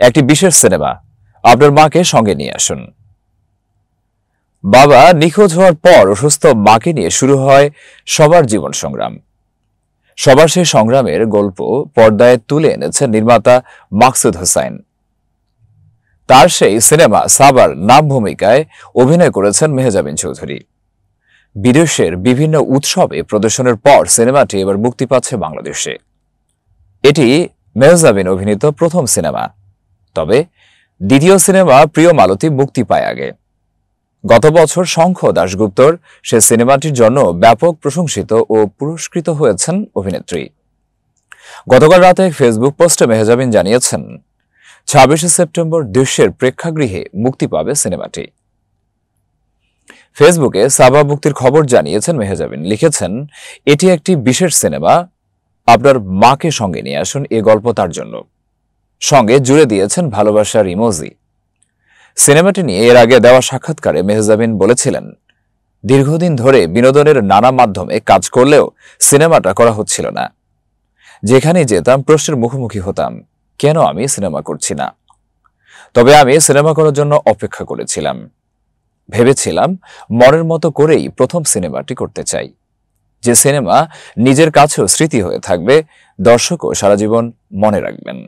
একটি বিশেষ সিনেমা, আপনার মাকে সঙ্গে নিয়ে আসুন। বাবা নিখোঁজ হওয়ার পর অসুস্থ মাকে নিয়ে শুরু হয় সবার জীবন সংগ্রাম। সবার সেই সংগ্রামের গল্প পর্দায় তুলে এনেছেন নির্মাতা মাকসুদ হোসাইন। তার সেই সিনেমা সাবার নাম ভূমিকায় অভিনয় করেছেন মেহজাবিন চৌধুরী। বিদেশের বিভিন্ন উৎসবে প্রদর্শনের পর সিনেমাটি এবার মুক্তি পাচ্ছে বাংলাদেশে। এটি মেহজাবিন অভিনীত প্রথম সিনেমা, তবে দ্বিতীয় সিনেমা প্রিয় মালতী মুক্তি পায় আগে। গত বছর শঙ্খ দাশগুপ্তর সে সিনেমাটির জন্য ব্যাপক প্রশংসিত ও পুরস্কৃত হয়েছেন অভিনেত্রী। গতকাল রাতে ফেসবুক পোস্টে মেহজাবিন জানিয়েছেন, 26 সেপ্টেম্বর দেশের প্রেক্ষাগৃহে মুক্তি পাবে সিনেমাটি। ফেসবুকে সাবা মুক্তির খবর জানিয়েছেন মেহজাবিন, লিখেছেন, এটি একটি বিশেষ সিনেমা, আপনার মাকে সঙ্গে নিয়ে আসুন, এ গল্প তার জন্য। সঙ্গে জুড়ে দিয়েছেন ভালোবাসার ইমোজি। সিনেমাটি নিয়ে এর আগে দেওয়া সাক্ষাৎকারে মেহজাবিন বলেছিলেন, দীর্ঘদিন ধরে বিনোদনের নানা মাধ্যমে কাজ করলেও সিনেমাটা করা হচ্ছিল না। যেখানেই যেতাম প্রশ্নের মুখোমুখি হতাম, কেন আমি সিনেমা করছি না। তবে আমি সিনেমা করার জন্য অপেক্ষা করেছিলাম। ভেবেছিলাম মনের মতো করেই প্রথম সিনেমাটি করতে চাই, যে সিনেমা নিজের কাছেও স্মৃতি হয়ে থাকবে, দর্শকও সারা জীবন মনে রাখবেন।